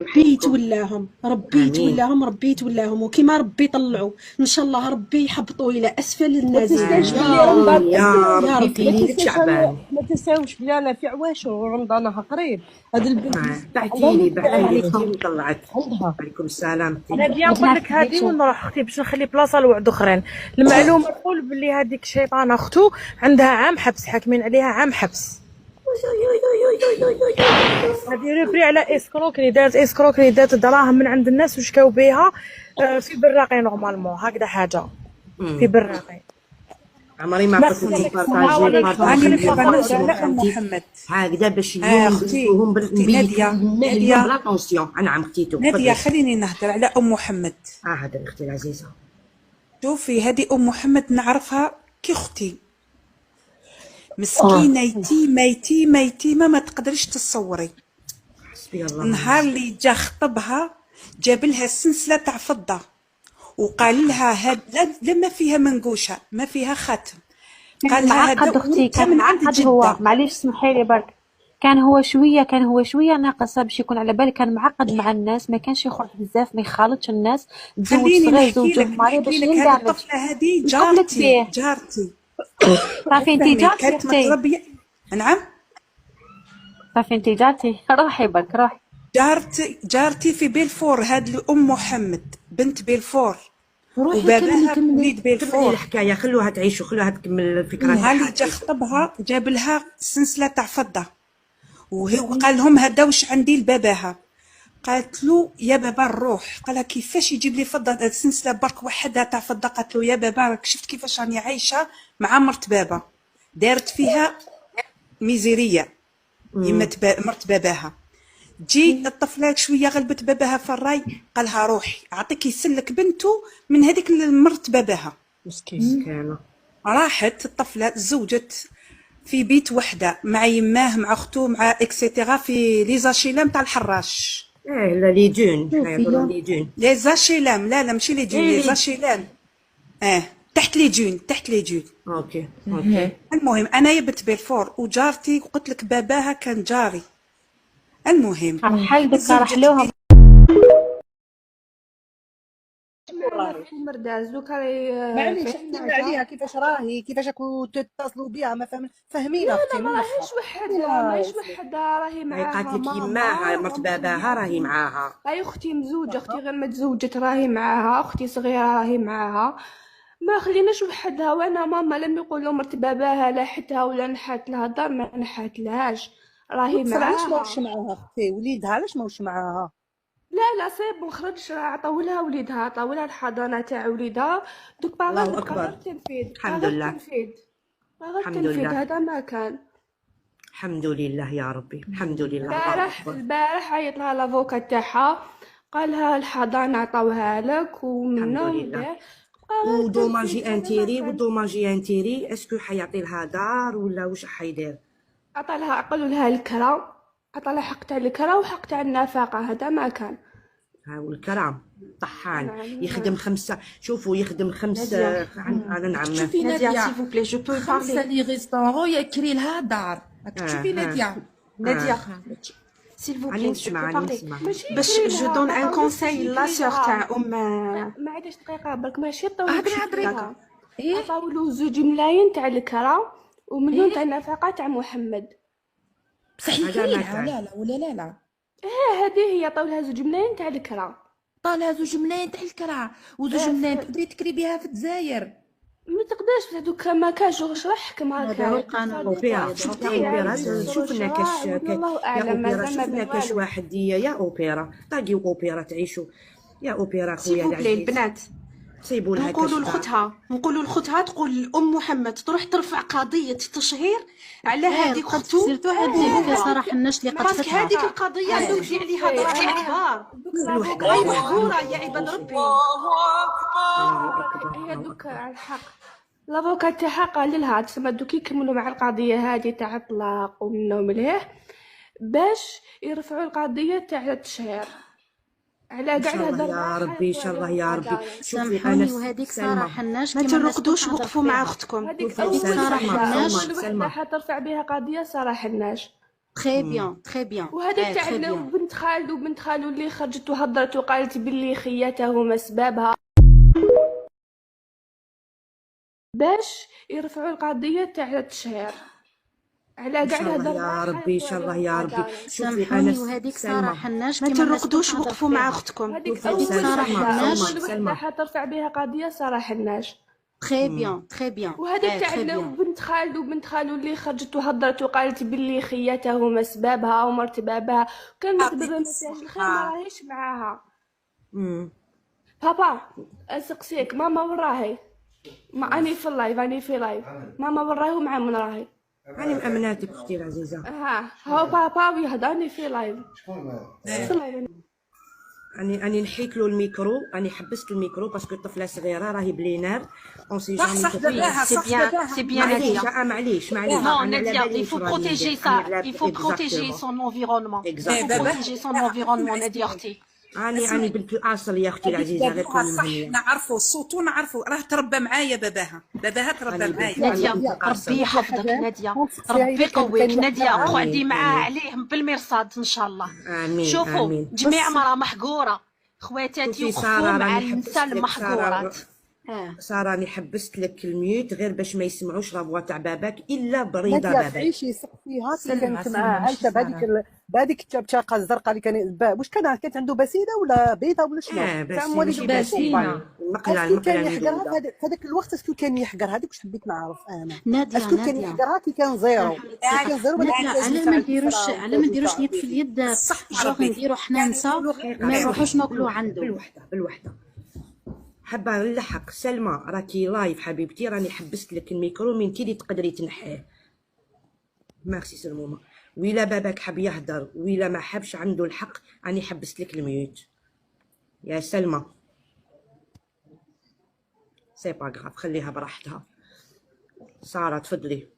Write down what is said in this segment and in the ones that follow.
ربي يتولاهم، ربي امين. يتولاهم، ربي يتولاهم، وكيما ربي يطلعوا ان شاء الله ربي يحبطوا الى اسفل ما النازلين تنساوش بلي يا رب. رمضان يا يا ربي في ربي. ما ليلة تنساوش شعبان. ما تنساوش بلي انا في عواشر ورمضانها قريب. هاد البنت عندها بعتيلي السلام بعتيلي عليكم. اختي طلعت. عندها عليكم السلام انا اختي. بيا نقول لك هذه ونروح اختي باش نخلي بلاصه لواحد اخرين. المعلومه نقول بلي هذيك الشيطانه اختو عندها عام حبس، حاكمين عليها عام حبس. هذه ريبري على اسكروكري، دارت اسكروكري، دارت دراهم من عند الناس وشكاو بها في براقي نورمالمون هكذا حاجه في براقي. عمري ما قلت لكم راني بارطاجي نرجع على ام محمد. هكذا باش اختي ناديه بلا طونسيون. نعم اختيتو. ناديه خليني نهضر على ام محمد. هذا اختي العزيزه. شوفي هذه ام محمد نعرفها كي اختي، مسكينه يتيمه ما تقدريش تصوري. حسبي الله. النهار اللي جا خطبها جاب لها سلسله تاع فضه وقال لها هاد لا ما فيها منقوشه ما فيها خاتم، قال لها هذا معقد اختي، كان من عند معقد هو، جده. معليش سمحي لي برك، كان هو شويه ناقص باش يكون على بالك، كان معقد مع الناس، ما كانش يخرج بزاف، ما يخالطش الناس، تزوج خليني صغير نحكي زوجوه لك ماري باش هذه يندمج. الطفله هذه نقولك بيه جارتي صافي انتي جارتي كانت اختي، متربيه. نعم صافي انتي جارتي، روحي برك روحي. جارتي في بلفور. هاد ام محمد بنت بلفور روحي وباباها كملي وليد كملي بلفور. الحكايه، خلوها تعيشوا، خلوها تكمل الفكره. نهار اللي جا خطبها جاب لها سلسله تاع فضه وقال لهم هذا واش عندي لباباها. قالت له يا بابا نروح. قالها كيفاش يجيب لي فضه السلسله برك وحدها تاع فضه. قالت له يا بابا راك شفت كيفاش راني عايشه مع مرت بابا، دارت فيها ميزيريه مرت باباها. تجي الطفله شويه غلبت باباها في الراي، قالها روحي اعطيك يسلك بنته من هذيك مرت باباها. مسكينه. راحت الطفله تزوجت في بيت وحده مع يماه مع اختو مع اكسيتيرا في لي زاشيلام تاع الحراش. لا لي دون يقولوا لي دون. لي زاشيلام لا ماشي لي دون، لي زاشيلام تحت لي دون تحت لي دون. اوكي. المهم انا بنت بلفور وجارتي قلت لك باباها كان جاري. المهم حل بك راح لهم مرداز دوكا معليش احكي عليها كيفاش راهي، كيفاش راكو تتصلوا بها ما فهمينا اختي. ما راهيش وحدها، ماهيش وحدها، راهي معاها قالت لك يماها مرت باباها راهي معاها. راهي اختي مزوجه، اختي غير ما تزوجت راهي معاها، اختي صغيره راهي معاها، ما خليناش وحدها. وانا ماما لم يقولوا مرت باباها لاحتها ولا نحات لها الدار، ما نحات لهاش، راهي معاها. علاش معاها. ماهوش معاها اختي؟ وليدها علاش ماهوش معاها؟ لا صيب نخرج، عطاولها وليدها، عطاولها الحضانه تاع وليدها، دوك باغا الله أكبر. التنفيذ. الحمد لله. الحمد الحمد لله. هذا ما كان. الحمد لله يا ربي، الحمد لله. الله أكبر. البارح عيط لها لافوكا تاعها، قالها الحضانه عطاوها لك ومنه الحمد لله. ودوماجي انتيري اسكو حيعطي لها دار ولا واش حيدير؟ عقلوا لها الكرا، عطا لها حق تاع الكرا وحق تاع النفقه، هذا ما كان. ها والكرام طحان يخدم 5. شوفوا يخدم 5. انا نعم. شوفي ناديه سيل فو بلي جو بو بارلي لي ريستورون يكري لها دار. تشوفي ناديه سيل فو بلي باش جو دون ان كونساي لا سور تاع ما عادش دقيقه برك ماشي طول. هضري عطاولو 2 ملايين تاع الكرا ومليون تاع النفقه تاع محمد. بصح يكريها لا هذه هي طاولها 2 ملايين تاع الكرا. طالها 2 ملايين تاع الكرا و2 ملايين تقدري تكري بها في الجزائر. ما تقدرش دوك ما كاش واش راح حكم هكا. هذا القانون. اوبيرا شوف لنا كاش شوفنا كاش واحد يا اوبيرا طاقيو اوبيرا تعيشوا يا اوبيرا خويا العزيز. البنات سيبوا لها نقولوا لختها تقول ام محمد تروح ترفع قضيه تشهير على هذيك اختو. سيرتو هذيك صراحه الناس اللي قتلتها هذيك القضيه دوك في عليها ضرر كبار. راهي محظوره يا عباد ربي. هي دوك على الحق لافوكا تاعها قال لها تسمى دوك يكملوا مع القضيه هذه تاع الطلاق ومنه مليح باش يرفعوا القضيه تاع التشهير على كاع الهضره. يا ربي ان شاء الله يا ربي. شوفي انا وهذيك صراحه الناس ما ترقدوش، وقفوا مع اختكم. هذيك صراحه الناس وحده ترفع بها قضيه صراحه الناس. تري بيان تري بيان وهذاك تاع تري بيان وبنت خالو اللي خرجت وهضرت وقالت باللي خياتهم اسبابها باش يرفعوا القضيه تاع التشهير على ان كاع شاء الله الهضره يا ربي، ان شاء الله يا ربي. شوفي انا سامحوني وهذيك ساره سلمى، حناش ما كيما الناس ترقدوش، كتهضر وقفوا مع فيها. اختكم. هذيك شوفي اول سارة وحده حناش. اول وحده سلمى. حترفع بها قضيه ساره حناش. تري بيان تري بيان وهذاك تاع تري بيان وبنت خالو اللي خرجت وهضرت وقالت باللي خياتهم اسبابها ومرت بابها كان بابا ما فيهاش الخير ما راهيش معاها. بابا اسقسيك ماما وين راهي؟ ما اني في اللايف ماما وين راهي ومع من راهي؟ راني مأمناتك اختي العزيزه. هاو بابا ويهضرني في لايف. اني نحيت له الميكرو، اني حبست الميكرو باسكو الطفله صغيره راهي بلينار اون سي صح صح داباها سي صح بيان داباها. سي بيان معليش نادية. معليش Non, Nadia, il faut protéger ça. Il faut protéger son environnement. Il faut protéger son environnement, Nadia اختي. اني بنت الاصل يا اختي العزيزه، غير باباها كوني صح مهنيه. نعرفوا صوتو نعرفوا راه تربى معايا باباها تربى معايا. نادية ربي يحفظك نادية، ربي يقويك نادية، قعدي معاه عليهم بالمرصاد ان شاء الله. امين شوفوا امين. جميع مرة محقورة، خواتاتي شوفي وقفوا سارة، مع راني النساء حبست لك المحقورات. سارة راني حبست لك الميوت غير باش ما يسمعوش لا فوا تاع باباك الا برضا نادية باباك. تعيشي يسق فيها كي سلمى، كانت معاه سلمى، عايشه بهذيك التبتاقه الزرقاء اللي واش كانت عنده بسيده ولا بيضه ولا شنو؟ تاع مواليد ماشي البسيدة. بسيمة. المقله كان اللي يحقرها دولة. في هذاك الوقت، اسكو كان يحقر هذيك واش حبيت نعرف انا. نادية اسكو كان نادية يحقرها كي كان زيرو ولا نادية على ما نديروش اليد في اليد، جوغ نديرو حنا نساء ما نروحوش ناكلو عنده. بالوحده حابه نلحق سلمى، راكي لايف حبيبتي، راني حبست لك الميكرو من كي تقدري تنحيه. ميرسي سلمومه. ويلا باباك حاب يهدر ويلا ما حبش عنده الحق، راني حبست لك الميوت يا سلمى. سي با غراف، خليها براحتها. ساره تفضلي.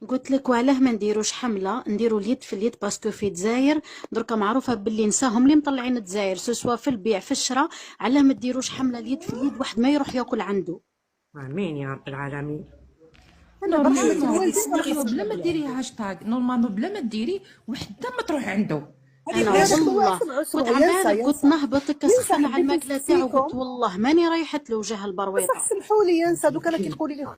قلت لك وعلاه ما نديروش حمله، نديرو اليد في اليد باسكو في دزاير دركا معروفه باللي نساهم اللي مطلعين دزاير سواء في البيع في الشراء. علاه ما ديروش حمله اليد في اليد، واحد ما يروح ياكل عنده. امين يا رب العالمين. نورمالمون بلا ما ديري هاشتاغ، نورمالمون بلا ما ديري وحده ما تروح عنده. انا والله كنت عمالك قلت نهبط كسخن على الماكله تاعو، قلت والله ماني رايحت له وجه البرويطه. بصح سمحوا لي ينسى دوك انا كي تقولي لي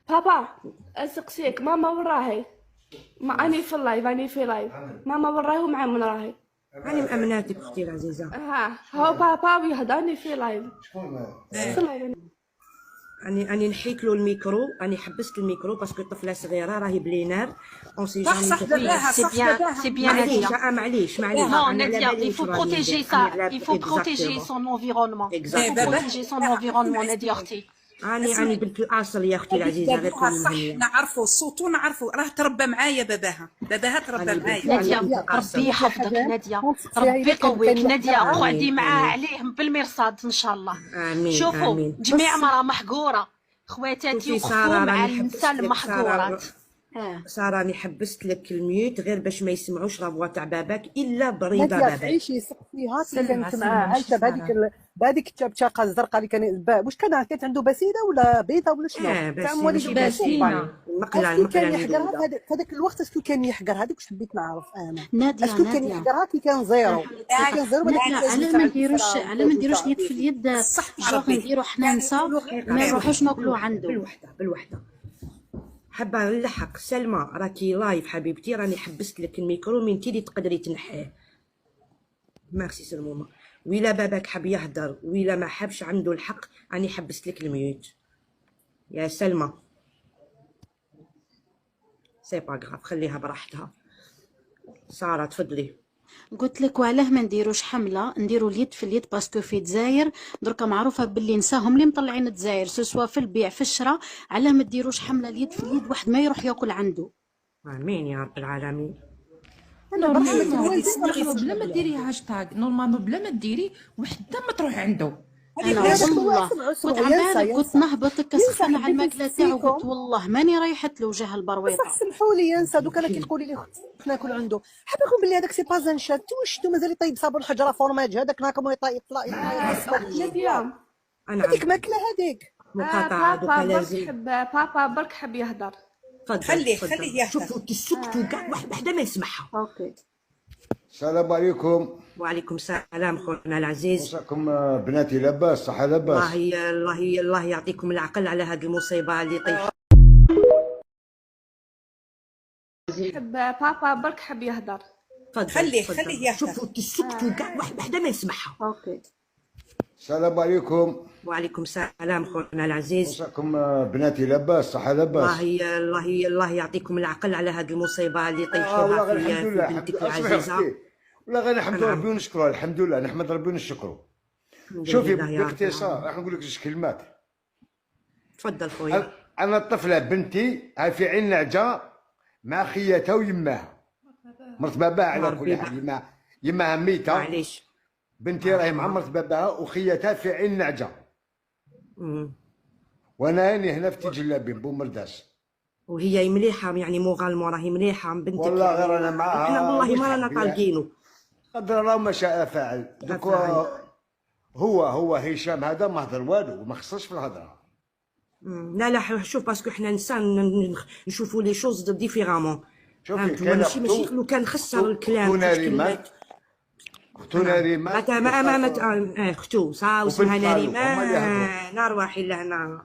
بابا اسقسيك ماما وين راهي؟ ما اني في اللايف ماما وين راهي ومع من راهي؟ راني مأمناتك اختي العزيزه. هاو بابا ويهضرني في لايف. اني نحيت له الميكرو، اني حبست الميكرو باسكو الطفله صغيره راهي بلينار اون سي صح صح داباها سي صح بيان داباها. سي بيان نادية. معليش Non, Nadia, il faut protéger ça. Il faut protéger son environnement. Il faut protéger son environnement, Nadia اختي. اني بنت الاصل يا اختي العزيزه، غير كوني صح مهنيه. نعرفوا صوتو نعرفوا راه تربى معايا باباها تربى معايا. نادية ربي يحفظك نادية، ربي يقويك نادية، قعدي معاه عليهم بالمرصاد ان شاء الله. امين شوفوا امين. جميع مرة محقورة، خواتاتي شوفي وقفوا سارة، مع راني النساء حبست لك المحقورات. سارة راني حبست لك الميوت غير باش ما يسمعوش لا فوا تاع باباك الا برضا نادية باباك. تعيشي يسق فيها كي سلمى، كانت سلمى، معاه ماشي عايشه بهذيك التبتاقه الزرقاء اللي واش كانت عنده بسيده ولا بيضه ولا شنو؟ تاع مواليد البسيدة. بسيمة. المقله كان اللي يحقرها دولة. في هذاك الوقت، اسكو كان يحقر هذيك واش حبيت نعرف انا. نادية اسكو كان نادية يحقرها كي كان زيرو ولا على ما نديروش اليد في اليد، جوغ نديرو حنا نساء ما نروحوش ناكلو عنده. بالوحده حابه نلحق سلمى، راكي لايف حبيبتي، راني حبست لك الميكرو من كي تقدري تنحيه. ميرسي سلمومه. ويلا باباك حاب يهدر ويلا ما حبش عنده الحق، راني حبست لك الميوت يا سلمى. سي با غراف، خليها براحتها. ساره تفضلي. قلت لك وعلاه ما نديروش حمله، نديرو اليد في اليد باسكو في دزاير دركا معروفه باللي نساهم اللي مطلعين دزاير سواء في البيع في الشراء. علاه ما ديروش حمله اليد في اليد، واحد ما يروح ياكل عنده. امين يا رب العالمين. نورمالمون بلا ما ديري هاشتاغ، نورمالمون بلا ما ديري وحده ما تروح عنده. انا والله كنت عمالك قلت نهبط كسخن على الماكله تاعو، قلت والله ماني رايحت له وجه البرويطه. بصح سمحوا لي ينسى دوك انا كي تقولي لي ناكل عنده. حاب نقول بلي هذاك سي با ان شات وشتو مازال يطيب صابون حجره فورماج هذاك ناكم يطيب انا هذيك ماكله هذيك. مقاطعه دوكا لازم. بابا برك حب يهدر. تفضل خليه تفضل. يهدر. شوفوا تسكتوا كاع، واحد وحده ما يسمعها. اوكي. السلام عليكم. وعليكم السلام خونا العزيز. مساكم بناتي لاباس؟ صحة لاباس؟ الله يعطيكم العقل على هذه المصيبه اللي طيحت. حب بابا برك حب يهدر. تفضل خليه تفضل. يهدر. شوفوا تسكتوا كاع، واحد وحده ما يسمعها. اوكي. السلام عليكم. وعليكم السلام خونا العزيز. مساكم بناتي لاباس؟ صحة لاباس؟ الله يعطيكم العقل على هذه المصيبه اللي والله طيحوها غير الحمد في لله. بنتك أصبحي العزيزه. أختي. والله غير نحمد ربي ونشكره. الحمد لله نحمد ربي ونشكره. شوفي باختصار راح نقول لك جوج كلمات. تفضل خويا. انا الطفله بنتي هاي في عين نعجه مع خياتها ويماها، مرت باباها على كل حال. يماها ميته، معليش. بنتي راهي مع مرت باباها وخياتها في عين نعجه. وانا راني هنا في تجلابين بومرداس. وهي مليحه يعني مغالمه، راهي مليحه بنتك. والله غير انا معاها. احنا والله ما رانا طالقينه. قدر الله ما شاء فعل. دوك هو هشام هذا ما هضر والو وما خصش في الهضره. لا شوف باسكو حنا انسان نشوفوا لي شوز ديفيرامون. شوفي كان ماشي لو كان خسر الكلام. خونا ريمان اختنا ريمان اختو صا واسمها ناريمان. نروح لهنا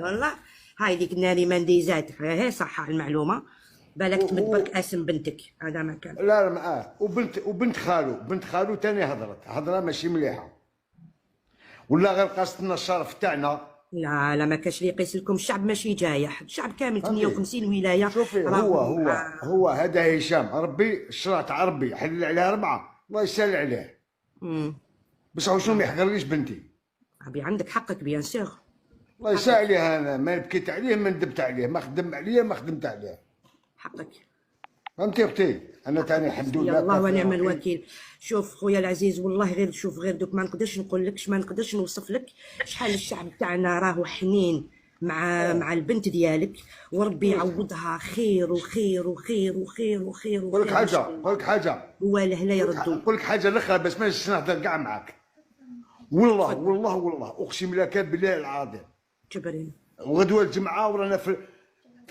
والله هاي ديك ناريمان ديزات هي صح المعلومه. بالك تمد برك اسم بنتك هذا ما كان. لا معاه وبنت خالو تاني هضره ماشي مليحه. ولا غير قاصت لنا الشرف تاعنا. لا ما كاش اللي يقيس لكم. الشعب ماشي جايح، الشعب كامل 58 ولايه. شوفي هو هذا هشام ربي الشرع تاع ربي حلل عليه 4 الله يسهل عليه. بصح شنو ما يحقرليش بنتي. ابي عندك حقك بيان سيغ. الله يسهل عليه. انا ما بكيت عليه ما ندبت عليه، ما خدم عليه ما خدمت عليه. حقك. فهمتي اختي؟ انا تاني الحمد لله. الله ونعم الوكيل. شوف خويا العزيز والله غير دوك ما نقدرش نقول لكش، ما نقدرش نوصف لك شحال الشعب تاعنا راهو حنين مع البنت ديالك، وربي يعوضها خير وخير وخير وخير وخير. نقول لك حاجه هو لا يردوا. نقول لك حاجه الاخرى بس ما نجيش نهضر كاع معاك. والله اقسم لك بالله العظيم. جبرين. وغدوه الجمعه ورانا في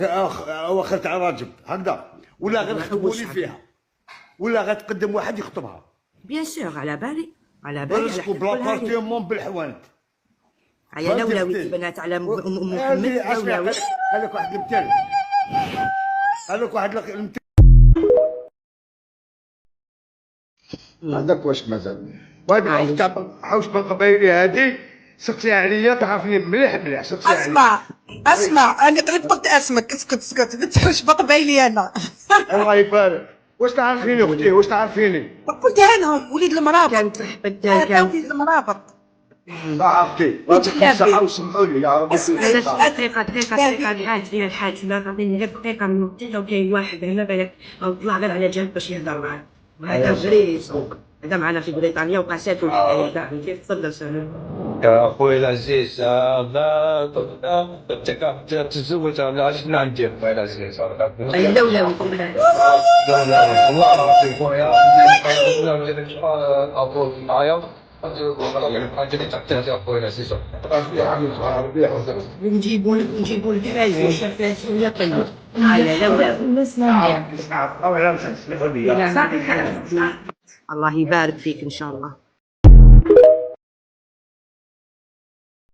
اواخر تاع راجب هكذا، ولا غير خدموني فيها، ولا غتقدم واحد يخطبها. بيان سور على بالي رزقوا بلابارتيمون بالحوانت. هيا لولوي البنات على ام محمد. لولوي. خليك واحد المثال. هذاك واش مازال. وهذه حوش بن قبايلي هذه سقسي عليا تعرفني مليح سقسي عليا. اسمع انا قلت اسمك. اسكت بتحوش بقبايلي انا. الله يبارك. واش تعرفيني اختي؟ واش تعرفيني؟ قلتها لهم وليد المرابط. كانت تحبت وليد المرابط. صاحبتي الصحة وسمحوا لي يا ربي. دقيقة الحاج ما غادي دقيقة لو كاين واحد هنا بالك طلع غير على جنب باش يهضر معاه. وهذا بريس هذا معنا في بريطانيا وقاساتو كيف. تفضل سهلا. يا اخوي العزيز تتزوج على اش ندير اخوي العزيز؟ لا والله العظيم خويا اقول معايا عجبني تعطيها يا اخوي العزيز. نجيبوا الفلوس يا طيب. الله يبارك فيك ان شاء الله.